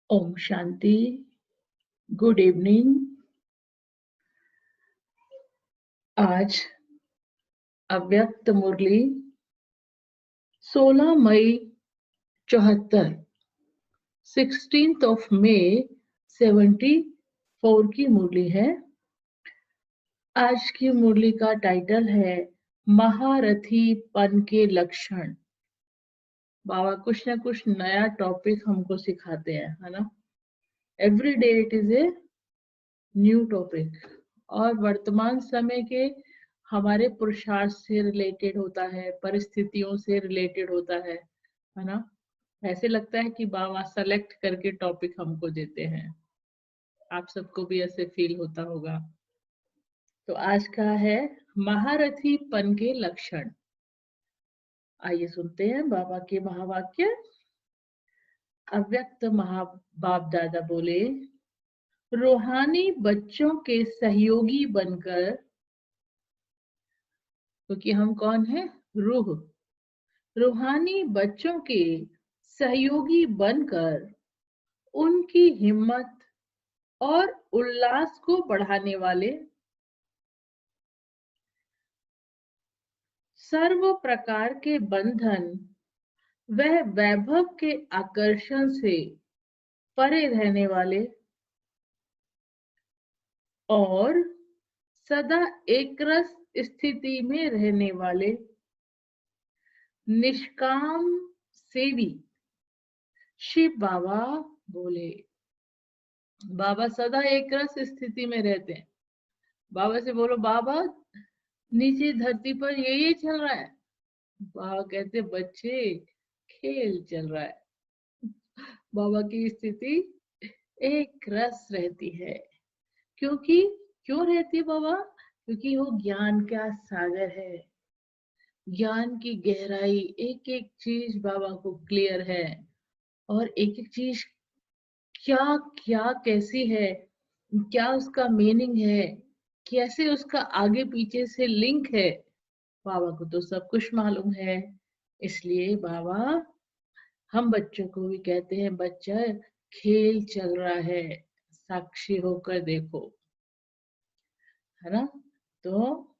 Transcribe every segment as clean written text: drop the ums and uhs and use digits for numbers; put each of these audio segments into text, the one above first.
Om Shanti. Good evening. आज अव्यक्त मुरली 16 मई 74, 16th of May 74 की मुरली है। आज की मुरली का टाइटल है महारथीपन के लक्षण। बाबा कुछ ना कुछ नया टॉपिक हमको सिखाते हैं, है ना। Every day it is a new topic और वर्तमान समय के हमारे पुरुषार्थ से रिलेटेड होता है, परिस्थितियों से रिलेटेड होता है ना। ऐसे लगता है कि बाबा सेलेक्ट करके टॉपिक हमको देते हैं। आप सबको भी ऐसे फील होता होगा। तो आज का है महारथीपन के लक्षण। आइए सुनते हैं बाबा के महावाक्य। अव्यक्त बाप दादा बोले, रूहानी बच्चों के सहयोगी बनकर, क्योंकि हम कौन है? रूह। रूहानी बच्चों के सहयोगी बनकर उनकी हिम्मत और उल्लास को बढ़ाने वाले, सर्व प्रकार के बंधन वह वैभव के आकर्षण से परे रहने वाले और सदा एकरस स्थिति में रहने वाले निष्काम सेवी शिव बाबा बोले। बाबा सदा एकरस स्थिति में रहते हैं। बाबा से बोलो, बाबा नीचे धरती पर ये चल रहा है। बाबा कहते, बच्चे खेल चल रहा है। बाबा की स्थिति एक रस रहती है। क्योंकि क्यों रहती है बाबा? क्योंकि वो ज्ञान का सागर है। ज्ञान की गहराई, एक एक चीज बाबा को क्लियर है और एक एक चीज क्या क्या कैसी है, क्या उसका मीनिंग है, कैसे उसका आगे पीछे से लिंक है, बाबा को तो सब कुछ मालूम है। इसलिए बाबा हम बच्चों को भी कहते हैं, बच्चा खेल चल रहा है, साक्षी होकर देखो, है ना। तो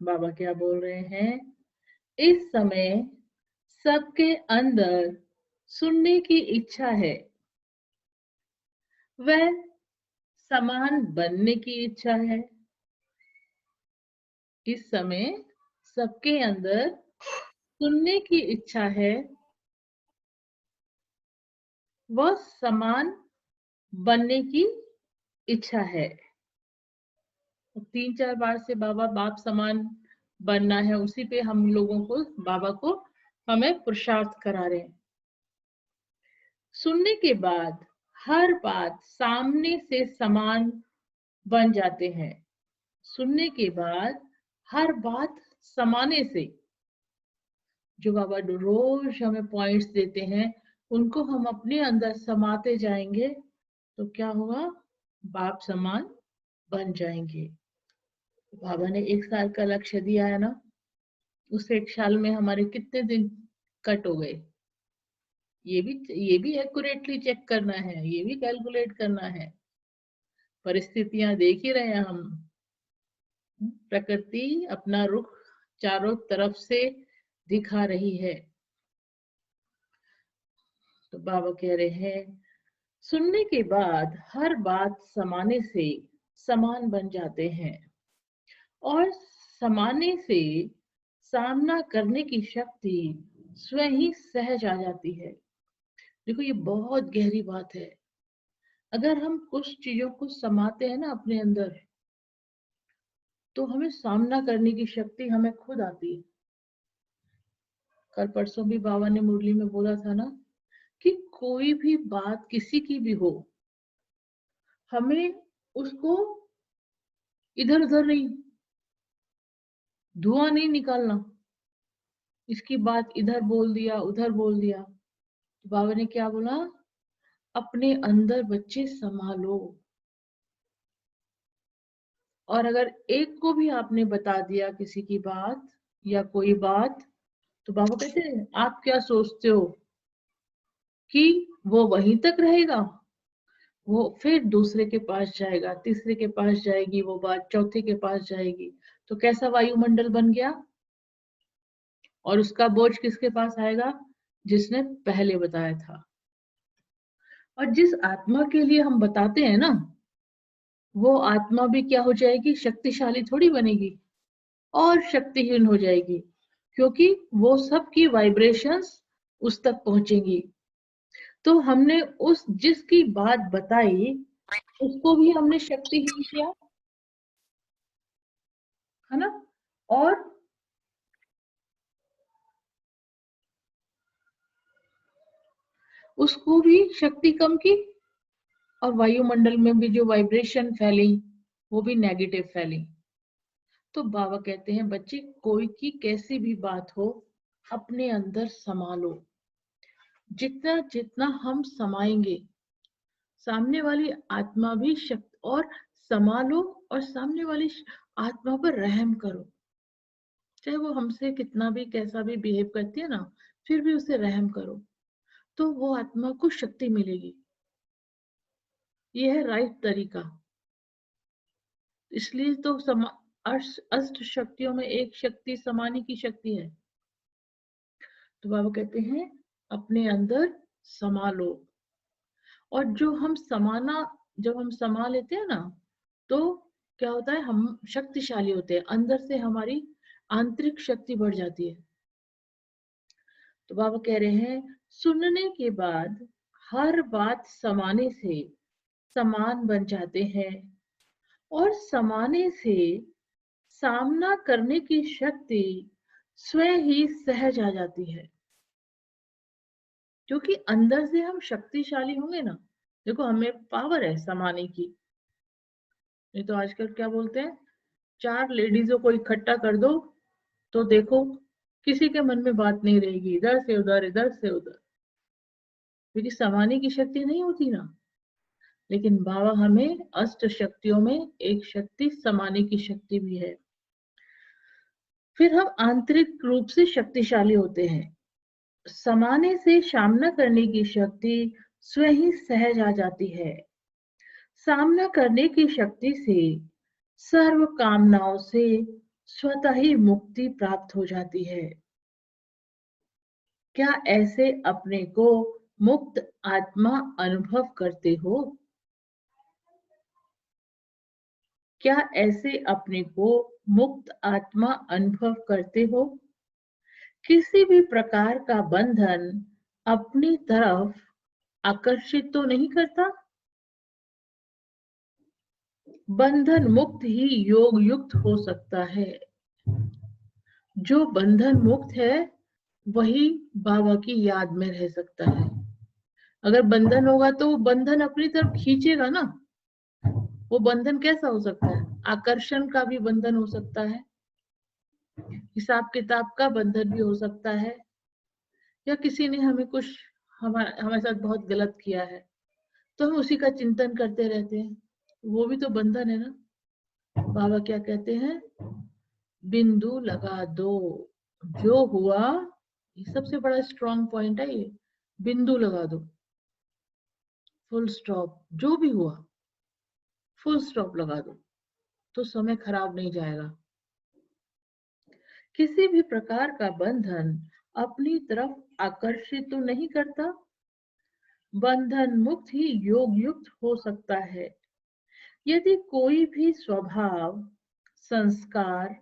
बाबा क्या बोल रहे हैं? इस समय सबके अंदर सुनने की इच्छा है, वह समान बनने की इच्छा है। इस समय सबके अंदर सुनने की इच्छा है, वह समान बनने की इच्छा है। 3-4 बार से बाबा बाप समान बनना है, उसी पे हम लोगों को, बाबा को हमें पुरुषार्थ करा रहे हैं। सुनने के बाद हर बात सामने से समान बन जाते हैं। सुनने के बाद हर बात समाने से, जो बाबा रोज हमें पॉइंट्स देते हैं, उनको हम अपने अंदर समाते जाएंगे तो क्या होगा? बाप समान बन जाएंगे। बाबा ने 1 साल का लक्ष्य दिया है ना, उस 1 साल में हमारे कितने दिन कट हो गए, ये भी एक्यूरेटली चेक करना है, ये भी कैलकुलेट करना है। परिस्थितियां देख ही रहे हैं हम। प्रकृति अपना रुख चारों तरफ से दिखा रही है। तो बाबा कह रहे हैं, सुनने के बाद हर बात समाने से समान बन जाते हैं और समाने से सामना करने की शक्ति स्वयं ही सहज आ जाती है। देखो, ये बहुत गहरी बात है। अगर हम कुछ चीजों को समाते हैं ना अपने अंदर, तो हमें सामना करने की शक्ति हमें खुद आती है। कल परसों भी बाबा ने मुरली में बोला था ना कि कोई भी बात किसी की भी हो, हमें उसको इधर उधर नहीं, धुआं नहीं निकालना, इसकी बात इधर बोल दिया उधर बोल दिया। तो बाबा ने क्या बोला? अपने अंदर बच्चे संभालो। और अगर एक को भी आपने बता दिया किसी की बात या कोई बात, तो बाबा कहते हैं, आप क्या सोचते हो? कि वो वहीं तक रहेगा, वो फिर दूसरे के पास जाएगा, तीसरे के पास जाएगी, वो बात चौथे के पास जाएगी, तो कैसा वायुमंडल बन गया। और उसका बोझ किसके पास आएगा, जिसने पहले बताया था। और जिस आत्मा के लिए हम बताते हैं ना, वो आत्मा भी क्या हो जाएगी, शक्तिशाली थोड़ी बनेगी, और शक्तिहीन हो जाएगी, क्योंकि वो सब की वाइब्रेशंस उस तक पहुंचेंगी। तो हमने उस जिसकी बात बताई उसको भी हमने शक्तिहीन किया, है ना। और उसको भी शक्ति कम की, और वायुमंडल में भी जो वाइब्रेशन फैली वो भी नेगेटिव फैली। तो बाबा कहते हैं बच्चे, कोई की कैसी भी बात हो, अपने अंदर संभालो। जितना जितना हम समाएंगे, सामने वाली आत्मा भी शक्ति और संभालो, और सामने वाली आत्मा पर रहम करो। चाहे वो हमसे कितना भी कैसा भी बिहेव करती है ना, फिर भी उसे रहम करो, तो वो आत्मा को शक्ति मिलेगी। ये है राइट तरीका। इसलिए तो अष्ट शक्तियों में एक शक्ति समाने की शक्ति है। तो बाबा कहते हैं अपने अंदर समा लो। और जब हम समा लेते हैं ना, तो क्या होता है, हम शक्तिशाली होते हैं, अंदर से हमारी आंतरिक शक्ति बढ़ जाती है। तो बाबा कह रहे हैं सुनने के बाद हर बात समाने से समान बन जाते हैं, और समाने से सामना करने की शक्ति स्वयं ही सहज आ जाती है। क्योंकि अंदर से हम शक्तिशाली होंगे ना, देखो हमें पावर है समाने की। नहीं तो आजकल क्या बोलते हैं, 4 लेडीजों को इकट्ठा कर दो तो देखो किसी के मन में बात नहीं रहेगी, इधर से उधर इधर से उधर, क्योंकि समाने की शक्ति नहीं होती ना। लेकिन बाबा हमें अष्ट शक्तियों में एक शक्ति समाने की शक्ति भी है। फिर हम आंतरिक रूप से शक्तिशाली होते हैं। समाने से सामना करने की शक्ति स्वयं ही सहज आ जाती है। सामना करने की शक्ति से सर्व कामनाओं से स्वतः ही मुक्ति प्राप्त हो जाती है। क्या ऐसे अपने को मुक्त आत्मा अनुभव करते हो? क्या ऐसे अपने को मुक्त आत्मा अनुभव करते हो? किसी भी प्रकार का बंधन अपनी तरफ आकर्षित तो नहीं करता? बंधन मुक्त ही योग युक्त हो सकता है। जो बंधन मुक्त है वही बाबा की याद में रह सकता है। अगर बंधन होगा तो वो बंधन अपनी तरफ खींचेगा ना। वो बंधन कैसा हो सकता है, आकर्षण का भी बंधन हो सकता है, हिसाब किताब का बंधन भी हो सकता है, या किसी ने हमें कुछ हमारे साथ बहुत गलत किया है तो हम उसी का चिंतन करते रहते हैं, वो भी तो बंधन है ना। बाबा क्या कहते हैं, बिंदु लगा दो, जो हुआ, ये सबसे बड़ा स्ट्रॉन्ग पॉइंट है ये, बिंदु लगा दो, फुल स्टॉप, जो भी हुआ फुल स्टॉप लगा दो, तो समय खराब नहीं जाएगा। किसी भी प्रकार का बंधन अपनी तरफ आकर्षित तो नहीं करता। बंधन मुक्त ही योग युक्त हो सकता है। यदि कोई भी स्वभाव, संस्कार,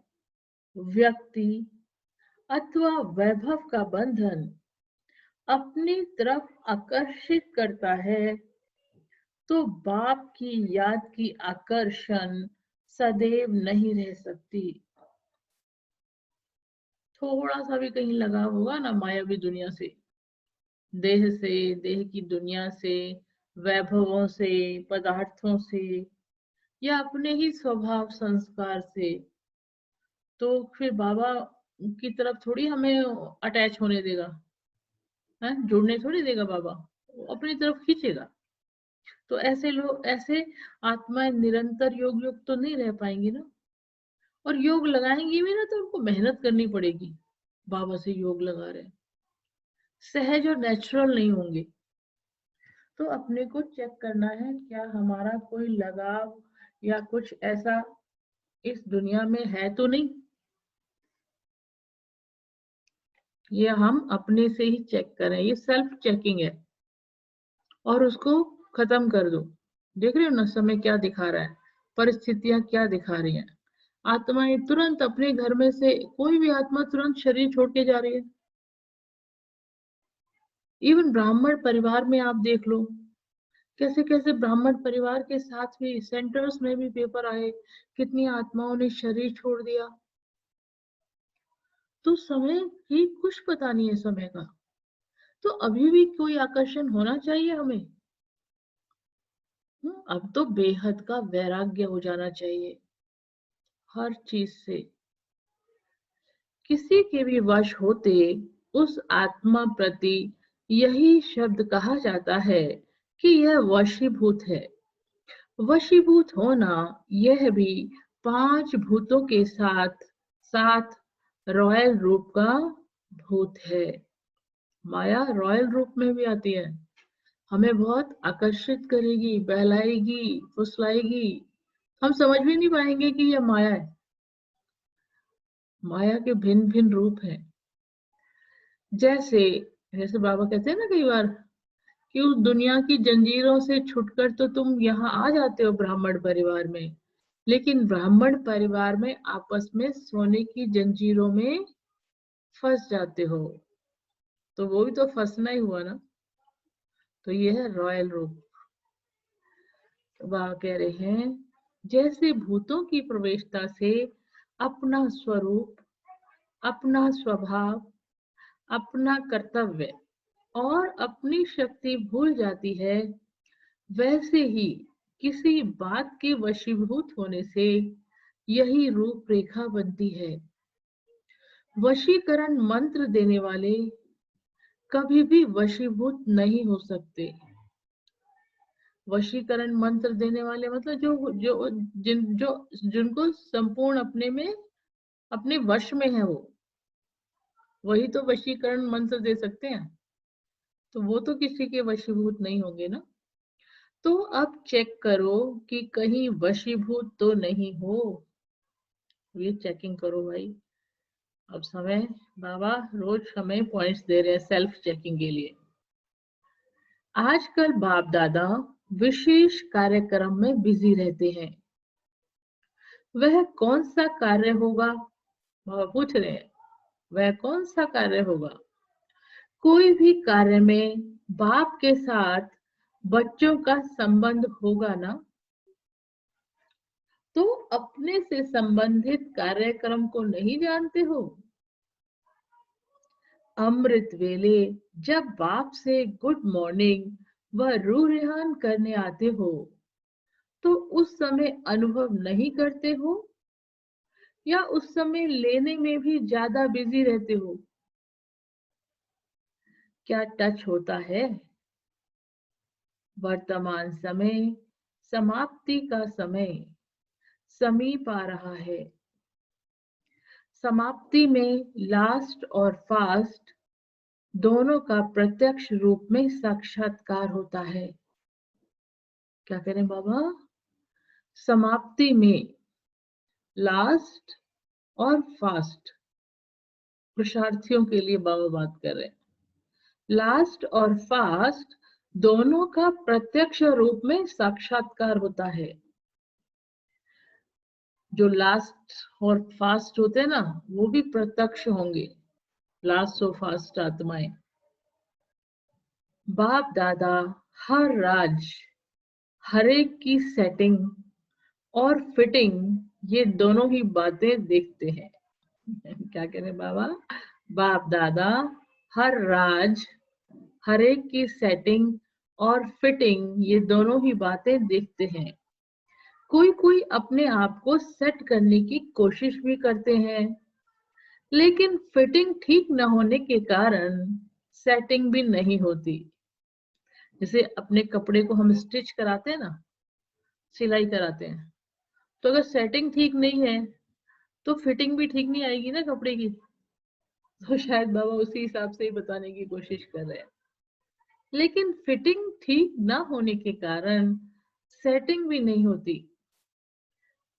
व्यक्ति अथवा वैभव का बंधन अपनी तरफ आकर्षित करता है, तो बाप की याद की आकर्षण सदैव नहीं रह सकती। थोड़ा सा भी कहीं लगाव होगा ना मायावी दुनिया से, देह से, देह की दुनिया से, वैभवों से, पदार्थों से, या अपने ही स्वभाव संस्कार से, तो फिर बाबा की तरफ थोड़ी हमें अटैच होने देगा, है जुड़ने थोड़ी देगा बाबा, वो अपनी तरफ खींचेगा। तो ऐसे लोग, ऐसे आत्माएं निरंतर योग युक्त तो नहीं रह पाएंगी ना। और योग लगाएंगी भी ना तो उनको मेहनत करनी पड़ेगी। बाबा से योग लगा रहे, सहज और नेचुरल नहीं होंगे। तो अपने को चेक करना है क्या हमारा कोई लगाव या कुछ ऐसा इस दुनिया में है तो नहीं। ये हम अपने से ही चेक करें, ये सेल्फ चेकिंग है। और उसको खत्म कर दो। देख रहे हो ना समय क्या दिखा रहा है, परिस्थितियां क्या दिखा रही हैं। आत्माएं तुरंत अपने घर में से कोई भी आत्मा तुरंत शरीर छोड़ के जा रही है। इवन ब्राह्मण परिवार में आप देख लो, कैसे कैसे ब्राह्मण परिवार के साथ भी सेंटर्स में भी पेपर आए, कितनी आत्माओं ने शरीर छोड़ दिया। तो समय की कुछ पता नहीं है समय का। तो अभी भी कोई आकर्षण होना चाहिए हमें। अब तो बेहद का वैराग्य हो जाना चाहिए हर चीज से। किसी के भी वश होते उस आत्मा प्रति यही शब्द कहा जाता है कि यह वशीभूत है। वशीभूत होना यह भी 5 भूतों के साथ साथ रॉयल रूप का भूत है। माया रॉयल रूप में भी आती है, हमें बहुत आकर्षित करेगी, बहलाएगी, फुसलाएगी। हम समझ भी नहीं पाएंगे कि यह माया है। माया के भिन्न भिन्न रूप हैं। जैसे जैसे बाबा कहते हैं ना कई बार कि उस दुनिया की जंजीरों से छुटकर तो तुम यहाँ आ जाते हो ब्राह्मण परिवार में, लेकिन ब्राह्मण परिवार में आपस में सोने की जंजीरों में फंस जाते हो। तो वो भी तो फंसना ही हुआ ना। तो ये है रॉयल रूप। बाबा कह रहे हैं जैसे भूतों की प्रवेशता से अपना स्वरूप, अपना स्वभाव, अपना कर्तव्य और अपनी शक्ति भूल जाती है, वैसे ही किसी बात के वशीभूत होने से यही रूपरेखा बनती है। वशीकरण मंत्र देने वाले कभी भी वशीभूत नहीं हो सकते। वशीकरण मंत्र देने वाले मतलब जिनको संपूर्ण अपने में अपने वश में है, वो वही तो वशीकरण मंत्र दे सकते हैं। तो वो तो किसी के वशीभूत नहीं होंगे ना। तो अब चेक करो कि कहीं वशीभूत तो नहीं हो। ये चेकिंग करो भाई। अब समय बाबा रोज हमें पॉइंट्स दे रहे हैं सेल्फ चेकिंग के लिए। आजकल बाप दादा विशेष कार्यक्रम में बिजी रहते हैं। वह कौन सा कार्य होगा? बाबा पूछ रहे हैं वह कौन सा कार्य होगा। कोई भी कार्य में बाप के साथ बच्चों का संबंध होगा ना। तो अपने से संबंधित कार्यक्रम को नहीं जानते हो? अमृत वेले जब बाप से गुड मॉर्निंग व रूह रेहान करने आते हो तो उस समय अनुभव नहीं करते हो या उस समय लेने में भी ज्यादा बिजी रहते हो? क्या टच होता है? वर्तमान समय, समाप्ति का समय समीप आ रहा है। समाप्ति में लास्ट और फास्ट दोनों का प्रत्यक्ष रूप में साक्षात्कार होता है। क्या करें बाबा? समाप्ति में लास्ट और फास्ट, पुरुषार्थियों के लिए बाबा बात कर रहे हैं। लास्ट और फास्ट दोनों का प्रत्यक्ष रूप में साक्षात्कार होता है। जो लास्ट और फास्ट होते हैं ना, वो भी प्रत्यक्ष होंगे, लास्ट और फास्ट आत्माएं। बाप दादा हर राज, हर एक की सेटिंग और फिटिंग, ये दोनों ही बातें देखते हैं। क्या कह रहे बाबा? बाप दादा हर राज, हर एक की सेटिंग और फिटिंग, ये दोनों ही बातें देखते हैं। कोई कोई अपने आप को सेट करने की कोशिश भी करते हैं, लेकिन फिटिंग ठीक न होने के कारण सेटिंग भी नहीं होती। जैसे अपने कपड़े को हम स्टिच कराते हैं ना, सिलाई कराते हैं, तो अगर सेटिंग ठीक नहीं है तो फिटिंग भी ठीक नहीं आएगी ना कपड़े की। तो शायद बाबा उसी हिसाब से ही बताने की कोशिश कर रहे हैं। लेकिन फिटिंग ठीक ना होने के कारण सेटिंग भी नहीं होती।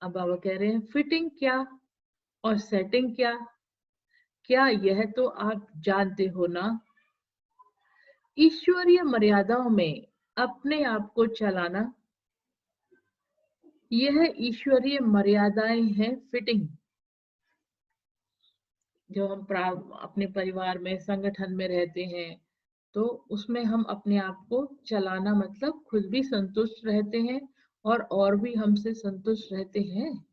अब बाबा कह रहे हैं फिटिंग क्या और सेटिंग क्या? क्या यह तो आप जानते हो ना? ईश्वरीय मर्यादाओं में अपने आप को चलाना, यह ईश्वरीय मर्यादाएं हैं फिटिंग। जो हम अपने परिवार में संगठन में रहते हैं तो उसमें हम अपने आप को चलाना मतलब खुद भी संतुष्ट रहते हैं और भी हमसे संतुष्ट रहते हैं।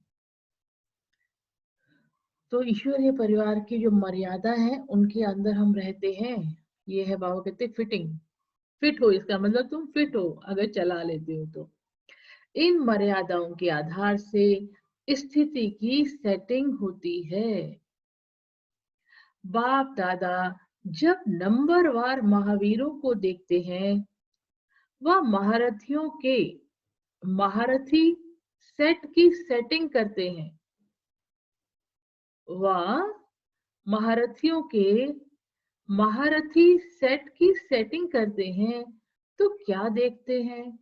तो ईश्वरीय परिवार की जो मर्यादा है उनके अंदर हम रहते हैं। ये है बाबा कहते फिटिंग। फिट हो इसका मतलब तुम फिट हो अगर चला लेते हो तो। इन मर्यादाओं के आधार से स्थिति की सेटिंग होती है। बाप दादा जब नंबरवार महावीरों को देखते हैं वह महारथी सेट की सेटिंग करते हैं। वह महारथी सेट की सेटिंग करते हैं तो क्या देखते हैं?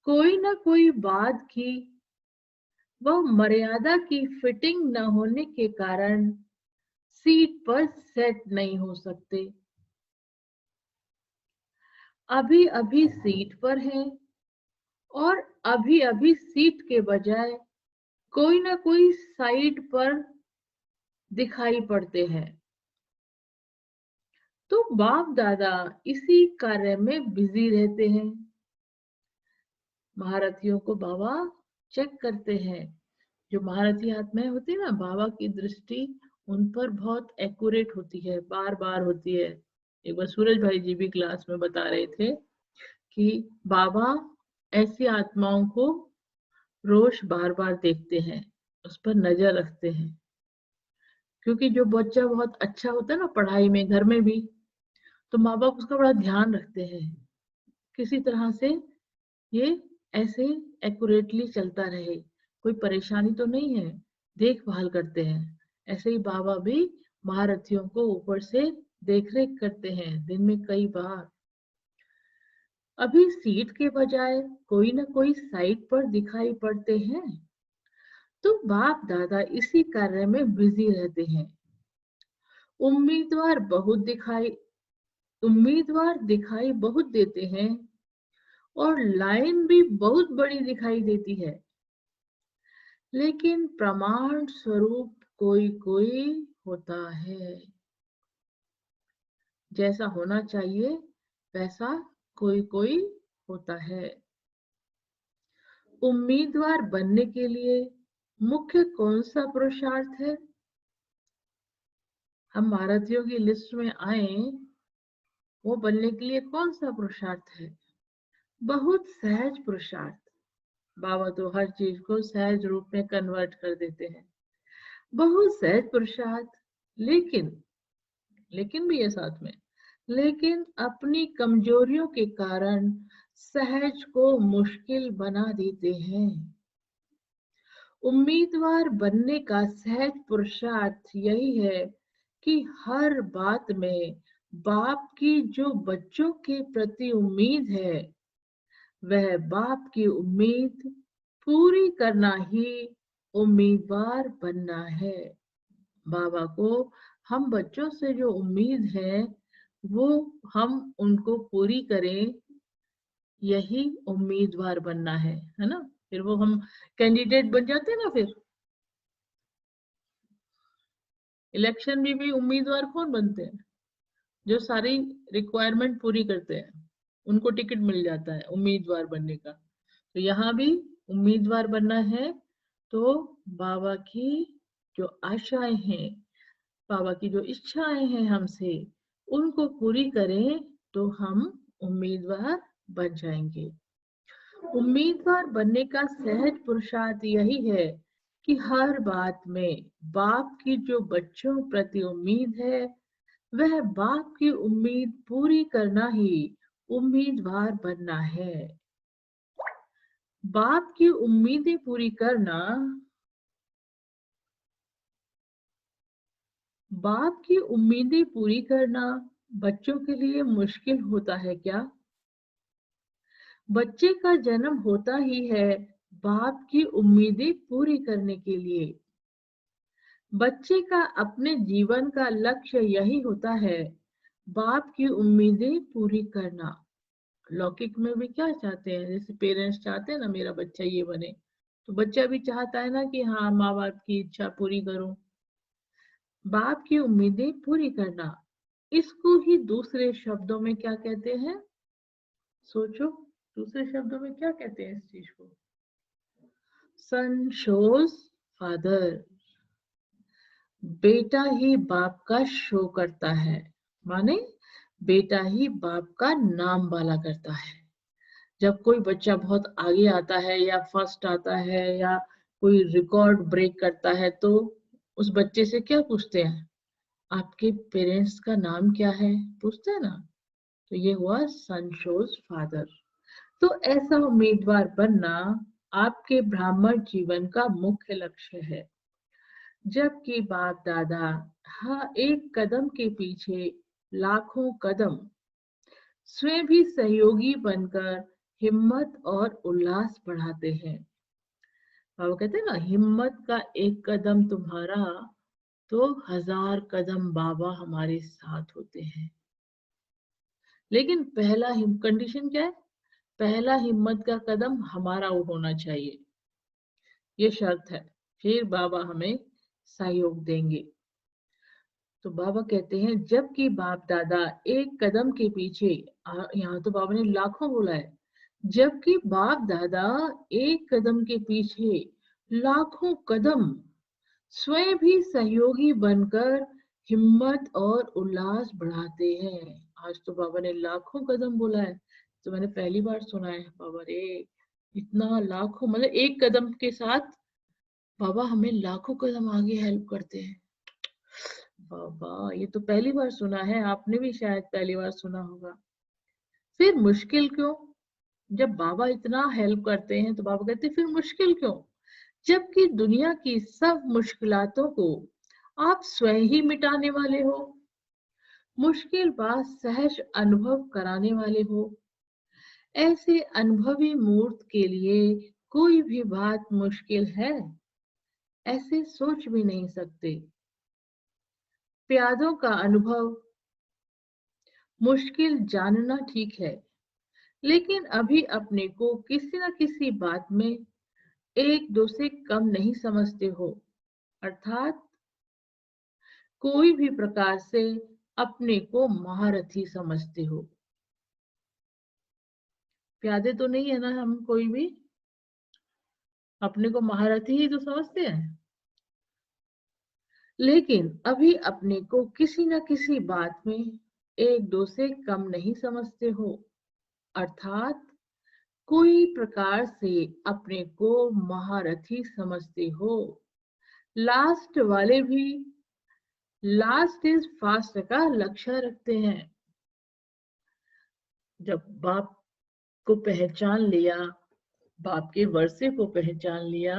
कोई ना कोई बात की वह मर्यादा की फिटिंग न होने के कारण सीट पर सेट नहीं हो सकते। अभी अभी सीट पर हैं और अभी अभी सीट के बजाय कोई ना कोई साइड पर दिखाई पड़ते हैं। तो बाप दादा इसी कार्य में बिजी रहते हैं। महारथियों को बाबा चेक करते हैं। जो महारथी आत्माएं होती है ना, बाबा की दृष्टि उन पर बहुत एक्यूरेट होती है, बार बार होती है। एक बार सूरज भाई जी भी क्लास में बता रहे थे कि बाबा ऐसी आत्माओं को रोज बार बार देखते हैं, उस पर नजर रखते हैं। क्योंकि जो बच्चा बहुत अच्छा होता है ना पढ़ाई में, घर में भी, तो माँ बाप उसका बड़ा ध्यान रखते हैं किसी तरह से ये ऐसे एक्यूरेटली चलता रहे, कोई परेशानी तो नहीं है, देखभाल करते हैं। ऐसे ही बाबा भी महारथियों को ऊपर से देखरेख करते हैं दिन में कई बार। अभी सीट के बजाय कोई ना कोई साइड पर दिखाई पड़ते हैं तो बाप दादा इसी कार्य में बिजी रहते हैं। उम्मीदवार दिखाई बहुत देते हैं और लाइन भी बहुत बड़ी दिखाई देती है, लेकिन प्रमाण स्वरूप कोई कोई होता है। जैसा होना चाहिए वैसा कोई कोई होता है। उम्मीदवार बनने के लिए मुख्य कौन सा पुरुषार्थ है? हम महारथियों की लिस्ट में आए, वो बनने के लिए कौन सा पुरुषार्थ है? बहुत सहज पुरुषार्थ। बाबा तो हर चीज को सहज रूप में कन्वर्ट कर देते हैं। बहुत सहज पुरुषार्थ, लेकिन भी है साथ में, लेकिन अपनी कमजोरियों के कारण सहज को मुश्किल बना देते हैं। उम्मीदवार बनने का सहज पुरुषार्थ यही है कि हर बात में बाप की जो बच्चों के प्रति उम्मीद है वह बाप की उम्मीद पूरी करना ही उम्मीदवार बनना है। बाबा को हम बच्चों से जो उम्मीद है वो हम उनको पूरी करें, यही उम्मीदवार बनना है ना। फिर वो हम कैंडिडेट बन जाते हैं ना। फिर इलेक्शन में भी उम्मीदवार कौन बनते हैं? जो सारी रिक्वायरमेंट पूरी करते हैं उनको टिकट मिल जाता है उम्मीदवार बनने का। तो यहाँ भी उम्मीदवार बनना है तो बाबा की जो आशाएं हैं, बाबा की जो इच्छाएं हैं हमसे, उनको पूरी करें तो हम उम्मीदवार बन जाएंगे। उम्मीदवार बनने का सहज पुरुषार्थ यही है कि हर बात में बाप की जो बच्चों प्रति उम्मीद है वह बाप की उम्मीद पूरी करना ही उम्मीदवार बनना है। बाप की उम्मीदें पूरी करना, बाप की उम्मीदें पूरी करना बच्चों के लिए मुश्किल होता है क्या? बच्चे का जन्म होता ही है बाप की उम्मीदें पूरी करने के लिए। बच्चे का अपने जीवन का लक्ष्य यही होता है, बाप की उम्मीदें पूरी करना। लौकिक में भी क्या चाहते हैं, जैसे पेरेंट्स चाहते हैं ना मेरा बच्चा ये बने, तो बच्चा भी चाहता है ना कि हाँ माँ बाप की इच्छा पूरी करूं। बाप की उम्मीदें पूरी करना, इसको ही दूसरे शब्दों में क्या कहते हैं? सोचो, दूसरे शब्दों में क्या कहते हैं इस चीज को? सन शोज फादर। बेटा ही बाप का शो करता है, माने बेटा ही बाप का नाम वाला करता है। जब कोई बच्चा बहुत आगे आता है या फर्स्ट आता है या कोई रिकॉर्ड ब्रेक करता है, तो उस बच्चे से क्या पूछते हैं? आपके पेरेंट्स का नाम क्या है, पूछते हैं ना। तो ये हुआ सन शोज फादर। तो ऐसा उम्मीदवार बनना आपके ब्राह्मण जीवन का मुख्य लक्ष्य है, जबकि बाप दादा हाँ एक कदम के पीछे लाखों कदम स्वयं भी सहयोगी बनकर हिम्मत और उल्लास बढ़ाते हैं। बाबा कहते हैं ना, हिम्मत का एक कदम तुम्हारा तो 1000 कदम बाबा हमारे साथ होते हैं। लेकिन पहला कंडीशन क्या है? पहला हिम्मत का कदम हमारा होना चाहिए, ये शर्त है, फिर बाबा हमें सहयोग देंगे। तो बाबा कहते हैं जबकि बाप दादा एक कदम के पीछे, यहाँ तो बाबा ने लाखों बोला है, जबकि बाप दादा एक कदम के पीछे लाखों कदम स्वयं भी सहयोगी बनकर हिम्मत और उल्लास बढ़ाते हैं। आज तो बाबा ने लाखों कदम बोला है, तो मैंने पहली बार सुना है। बाबा रे, इतना लाखों, मतलब एक कदम के साथ बाबा हमें लाखों कदम आगे हेल्प करते हैं। बाबा ये तो पहली बार सुना है, आपने भी शायद पहली बार सुना होगा। फिर मुश्किल क्यों? जब बाबा इतना हेल्प करते हैं तो बाबा कहते हैं फिर मुश्किल क्यों, जबकि दुनिया की सब मुश्किलातों को आप स्वयं ही मिटाने वाले हो, मुश्किल बात सहज अनुभव कराने वाले हो। ऐसे अनुभवी मूर्त के लिए कोई भी बात मुश्किल है, ऐसे सोच भी नहीं सकते। प्यादों का अनुभव मुश्किल जानना ठीक है, लेकिन अभी अपने को किसी न किसी बात में एक दो से कम नहीं समझते हो, अर्थात कोई भी प्रकार से अपने को महारथी समझते हो। प्यादे तो नहीं है ना हम कोई भी, अपने को महारथी ही तो समझते हैं। लेकिन अभी अपने को किसी न किसी बात में एक दो से कम नहीं समझते हो, अर्थात कोई प्रकार से अपने को महारथी समझते हो। लास्ट वाले भी लास्ट इज फास्ट का लक्ष्य रखते हैं। जब बाप को पहचान लिया, बाप के वर्षे को पहचान लिया,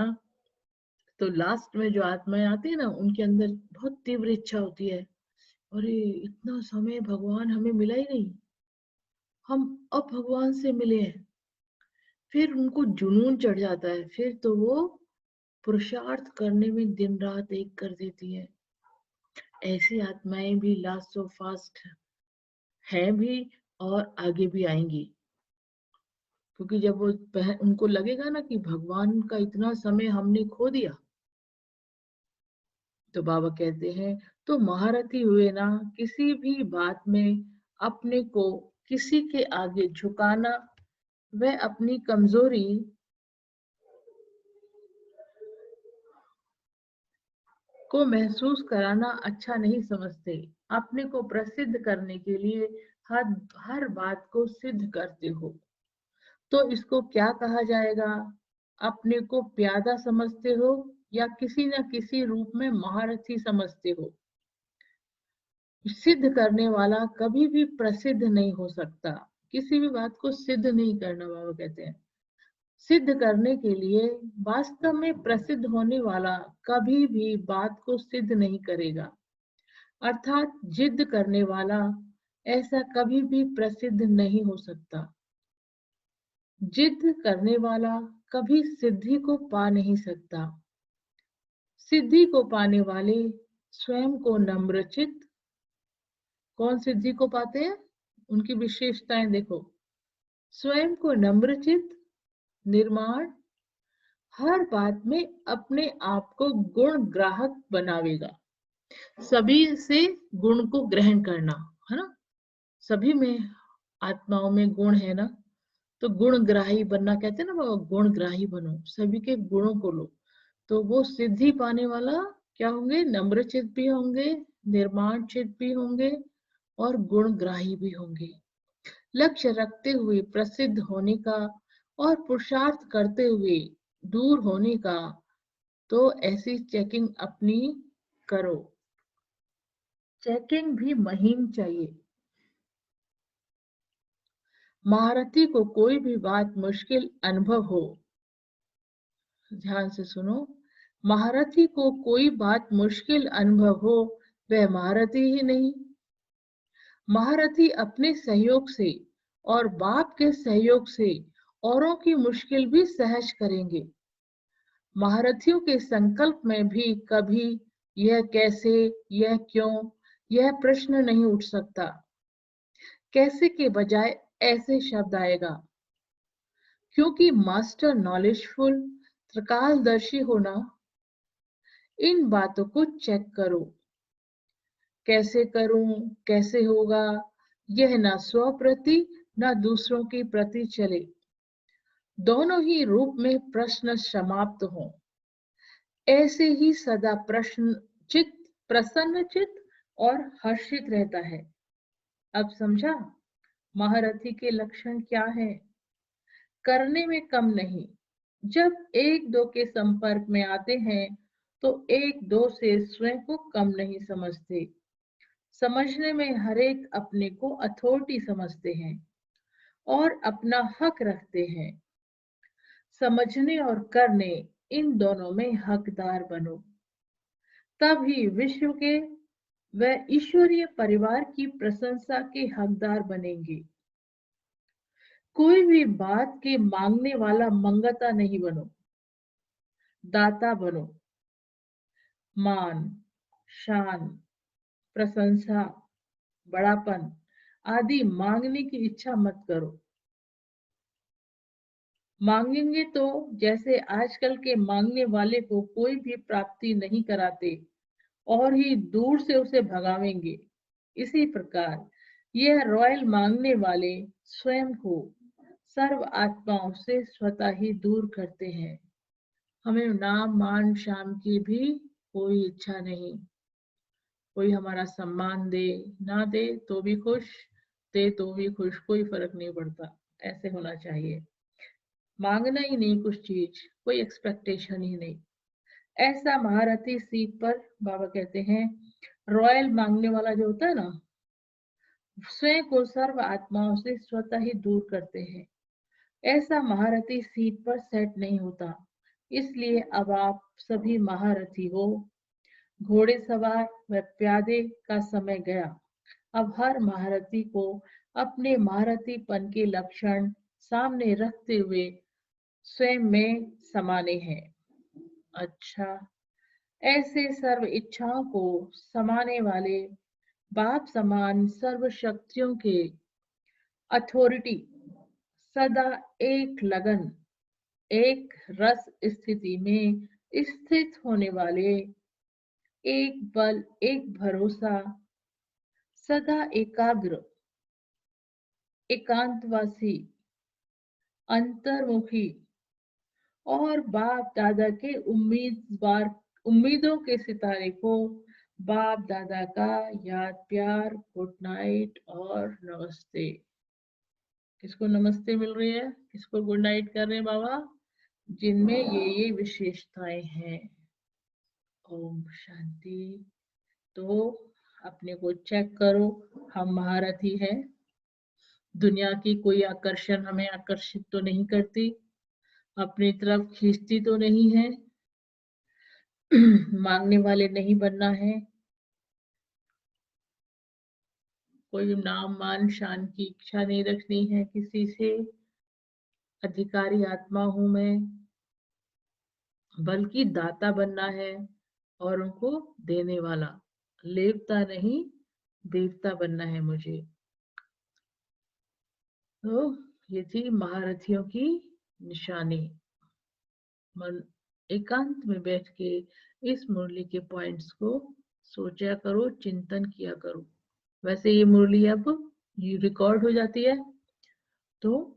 तो लास्ट में जो आत्माएं आती है ना, उनके अंदर बहुत तीव्र इच्छा होती है, अरे इतना समय भगवान हमें मिला ही नहीं, हम अब भगवान से मिले हैं। फिर उनको जुनून चढ़ जाता है, फिर तो वो पुरुषार्थ करने में दिन रात एक कर देती है। ऐसी आत्माएं भी लास्ट सो फास्ट हैं भी, और आगे भी आएंगी। क्योंकि जब वो उनको लगेगा ना कि भगवान का इतना समय हमने खो दिया, तो बाबा कहते हैं तो महारथी हुए ना, किसी भी बात में अपने को किसी के आगे झुकाना, वह अपनी कमजोरी को महसूस कराना अच्छा नहीं समझते। अपने को प्रसिद्ध करने के लिए हर हर बात को सिद्ध करते हो, तो इसको क्या कहा जाएगा? अपने को प्यादा समझते हो या किसी न किसी रूप में महारथी समझते हो। सिद्ध करने वाला कभी भी प्रसिद्ध नहीं हो सकता, किसी भी बात को सिद्ध नहीं करना। बाबा कहते हैं सिद्ध करने के लिए वास्तव में प्रसिद्ध होने वाला कभी भी बात को सिद्ध नहीं करेगा, अर्थात जिद करने वाला ऐसा कभी भी प्रसिद्ध नहीं हो सकता। जिद करने वाला कभी सिद्धि को पा नहीं सकता। सिद्धि को पाने वाले स्वयं को नम्रचित। कौन सिद्धि को पाते हैं? उनकी विशेषताएं देखो। स्वयं को नम्रचित, निर्माण, हर बात में अपने आप को गुण ग्राहक बनावेगा। सभी से गुण को ग्रहण करना, है ना? सभी में आत्माओं में गुण है ना, तो गुणग्राही बनना कहते हैं ना बाबा, गुणग्राही बनो, सभी के गुणों को लो। तो वो सिद्धि पाने वाला क्या होंगे? नम्रचित भी होंगे, निर्माण चित भी होंगे और गुणग्राही भी होंगे। लक्ष्य रखते हुए प्रसिद्ध होने का और पुरुषार्थ करते हुए दूर होने का, तो ऐसी चेकिंग अपनी करो। चेकिंग भी महीन चाहिए। महारथी को कोई भी बात मुश्किल अनुभव हो, ध्यान से सुनो, महारथी को कोई बात मुश्किल अनुभव हो, वह महारथी ही नहीं। महारथी अपने सहयोग से और बाप के सहयोग से औरों की मुश्किल भी सहज करेंगे। महारथियों के संकल्प में भी कभी यह कैसे, यह क्यों, यह प्रश्न नहीं उठ सकता। कैसे के बजाय ऐसे शब्द आएगा, क्योंकि मास्टर नॉलेजफुल, त्रिकालदर्शी होना। इन बातों को चेक करो। कैसे करूं, कैसे होगा, यह ना स्व प्रति ना दूसरों की प्रति चले। दोनों ही रूप में प्रश्न समाप्त हों। ऐसे ही सदा प्रसन्नचित और हर्षित रहता है। अब समझा महारथी के लक्षण क्या है? करने में कम नहीं। जब एक दो के संपर्क में आते हैं तो एक दो से स्वयं को कम नहीं समझते। समझने में हरेक अपने को अथॉरिटी समझते हैं और अपना हक रखते हैं। समझने और करने, इन दोनों में हकदार बनो, तभी विश्व के व ईश्वरीय परिवार की प्रशंसा के हकदार बनेंगे। कोई भी बात के मांगने वाला मंगता नहीं बनो, दाता बनो। मान, शान, प्रशंसा, बड़ापन आदि मांगने की इच्छा मत करो। मांगेंगे तो जैसे आजकल के मांगने वाले को कोई भी प्राप्ति नहीं कराते और ही दूर से उसे भगावेंगे, इसी प्रकार यह रॉयल मांगने वाले स्वयं को सर्व आत्माओं से स्वतः ही दूर करते हैं। हमें नाम मान शाम की भी कोई इच्छा नहीं। कोई हमारा सम्मान दे ना दे तो भी खुश, दे तो भी खुश, कोई फर्क नहीं पड़ता। ऐसे होना चाहिए। मांगना ही नहीं कुछ चीज, कोई एक्सपेक्टेशन ही नहीं। ऐसा महारथी सीट पर बाबा कहते हैं, रॉयल मांगने वाला जो होता है ना, स्वयं को सर्व आत्माओं से स्वतः ही दूर करते हैं। ऐसा महारथी सीट पर सेट नहीं होता। इसलिए अब आप सभी महारथी हो। घोड़े सवार व प्यादे का समय गया। अब हर महारथी को अपने महारथीपन के लक्षण सामने रखते हुए स्वयं में समाने हैं। अच्छा, ऐसे सर्व इच्छाओं को समाने वाले बाप समान सर्व शक्तियों के अथॉरिटी, सदा एक लगन, एक रस स्थिति में स्थित होने वाले, एक बल, एक भरोसा, सदा एकाग्र, एकांतवासी, अंतर्मुखी और बाप दादा के उम्मीदों के सितारे को बाप दादा का याद प्यार, गुड नाइट और नमस्ते। किसको नमस्ते मिल रही है, किसको गुड नाइट कर रहे हैं बाबा? जिनमें ये विशेषताएं हैं। ओम शांति। तो अपने को चेक करो, हम महारथी हैं। दुनिया की कोई आकर्षण हमें आकर्षित तो नहीं करती, अपनी तरफ खींचती तो नहीं है। मांगने वाले नहीं बनना है। कोई नाम मान शान की इच्छा नहीं रखनी है किसी से, अधिकारी आत्मा हूं मैं, बल्कि दाता बनना है और उनको देने वाला, लेवता नहीं देवता बनना है मुझे। तो ये थी महारथियों की निशानी। मन एकांत में बैठ के इस मुरली के पॉइंट्स को सोचा करो, चिंतन किया करो। वैसे ये मुरली अब रिकॉर्ड हो जाती है, तो